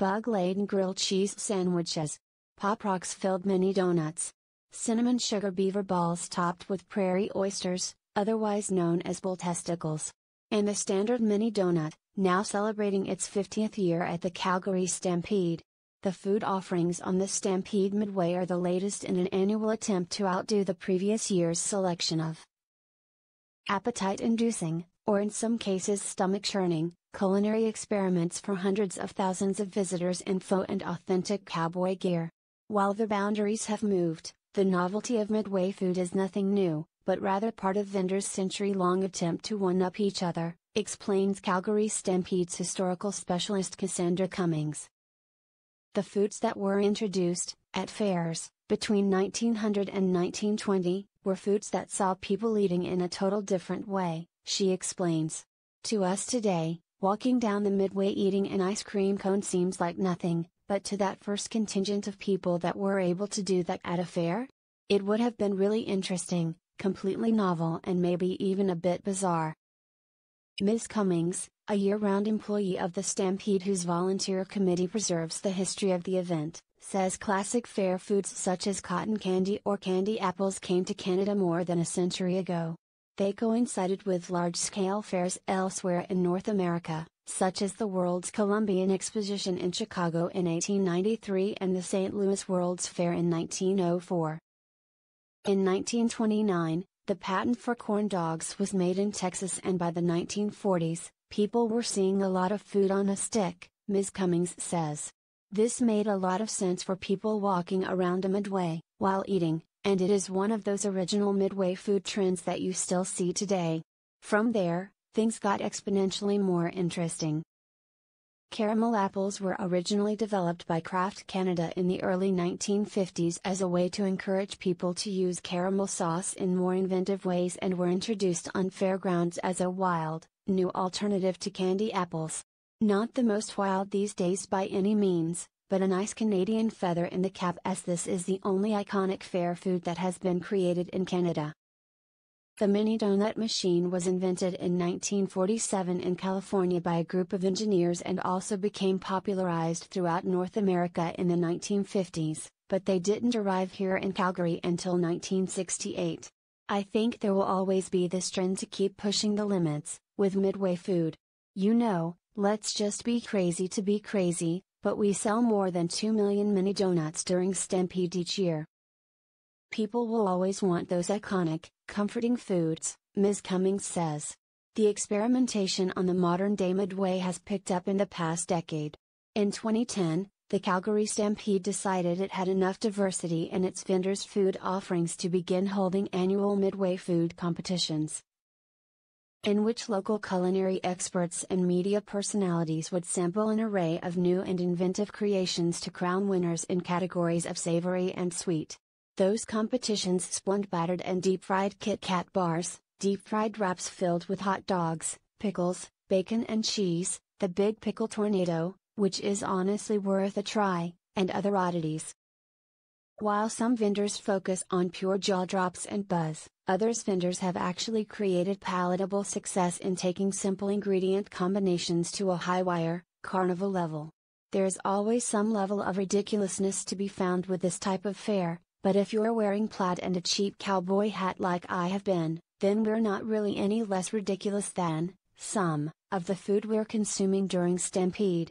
Bug-laden grilled cheese sandwiches, Pop Rocks-filled mini doughnuts, cinnamon sugar beaver balls topped with prairie oysters, otherwise known as bull testicles, and the standard mini doughnut, now celebrating its 50th year at the Calgary Stampede. The food offerings on the Stampede Midway are the latest in an annual attempt to outdo the previous year's selection of appetite-inducing, or in some cases stomach-churning, culinary experiments for hundreds of thousands of visitors in faux and authentic cowboy gear. While the boundaries have moved, the novelty of Midway food is nothing new, but rather part of vendors' century-long attempt to one-up each other, explains Calgary Stampede's historical specialist Cassandra Cummings. The foods that were introduced, at fairs, between 1900 and 1920, were foods that saw people eating in a total different way, she explains. To us today, walking down the Midway eating an ice cream cone seems like nothing, but to that first contingent of people that were able to do that at a fair? It would have been really interesting, completely novel and maybe even a bit bizarre. Ms. Cummings, a year-round employee of the Stampede whose volunteer committee preserves the history of the event, says classic fair foods such as cotton candy or candy apples came to Canada more than a century ago. They coincided with large-scale fairs elsewhere in North America, such as the World's Columbian Exposition in Chicago in 1893 and the St. Louis World's Fair in 1904. In 1929, the patent for corn dogs was made in Texas, and by the 1940s, people were seeing a lot of food on a stick, Ms. Cummings says. This made a lot of sense for people walking around a Midway, while eating, and it is one of those original Midway food trends that you still see today. From there, things got exponentially more interesting. Caramel apples were originally developed by Kraft Canada in the early 1950s as a way to encourage people to use caramel sauce in more inventive ways, and were introduced on fairgrounds as a wild, new alternative to candy apples. Not the most wild these days by any means, but a nice Canadian feather in the cap, as this is the only iconic fair food that has been created in Canada. The mini-doughnut machine was invented in 1947 in California by a group of engineers and also became popularized throughout North America in the 1950s, but they didn't arrive here in Calgary until 1968. I think there will always be this trend to keep pushing the limits, with Midway food. You know, let's just be crazy to be crazy, but we sell more than 2 million mini doughnuts during Stampede each year. People will always want those iconic, comforting foods, Ms. Cummings says. The experimentation on the modern-day Midway has picked up in the past decade. In 2010, the Calgary Stampede decided it had enough diversity in its vendors' food offerings to begin holding annual Midway food competitions, in which local culinary experts and media personalities would sample an array of new and inventive creations to crown winners in categories of savory and sweet. Those competitions spawned battered and deep-fried Kit Kat bars, deep-fried wraps filled with hot dogs, pickles, bacon and cheese, the Big Pickle Tornado, which is honestly worth a try, and other oddities. While some vendors focus on pure jaw drops and buzz, others vendors have actually created palatable success in taking simple ingredient combinations to a high-wire, carnival level. There's always some level of ridiculousness to be found with this type of fare, but if you're wearing plaid and a cheap cowboy hat like I have been, then we're not really any less ridiculous than some of the food we're consuming during Stampede.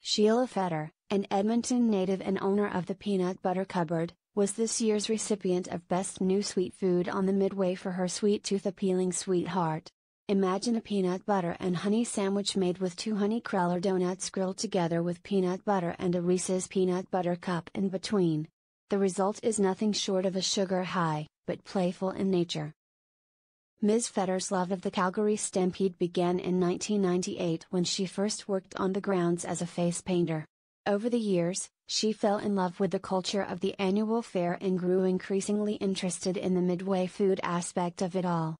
Sheila Fetter, an Edmonton native and owner of the Peanut Butter Cupboard, was this year's recipient of Best New Sweet Food on the Midway for her sweet tooth appealing sweetheart. Imagine a peanut butter and honey sandwich made with 2 honey cruller donuts grilled together with peanut butter and a Reese's peanut butter cup in between. The result is nothing short of a sugar high, but playful in nature. Ms. Fetter's love of the Calgary Stampede began in 1998 when she first worked on the grounds as a face painter. Over the years, she fell in love with the culture of the annual fair and grew increasingly interested in the Midway food aspect of it all.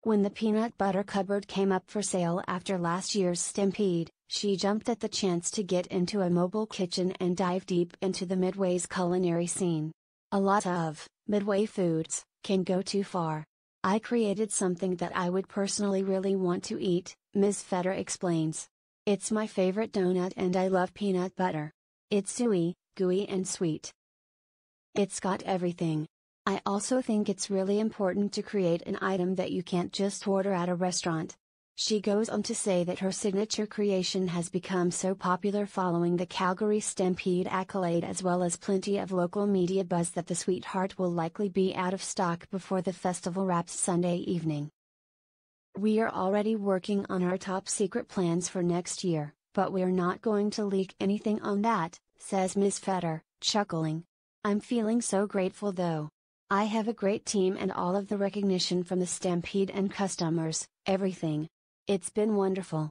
When the Peanut Butter Cupboard came up for sale after last year's Stampede, she jumped at the chance to get into a mobile kitchen and dive deep into the Midway's culinary scene. A lot of Midway foods can go too far. I created something that I would personally really want to eat, Ms. Fetter explains. It's my favorite donut and I love peanut butter. It's chewy, gooey and sweet. It's got everything. I also think it's really important to create an item that you can't just order at a restaurant. She goes on to say that her signature creation has become so popular following the Calgary Stampede accolade as well as plenty of local media buzz that the sweetheart will likely be out of stock before the festival wraps Sunday evening. We are already working on our top secret plans for next year, but we're not going to leak anything on that, says Ms. Fetter, chuckling. I'm feeling so grateful though. I have a great team and all of the recognition from the Stampede and customers, everything. It's been wonderful.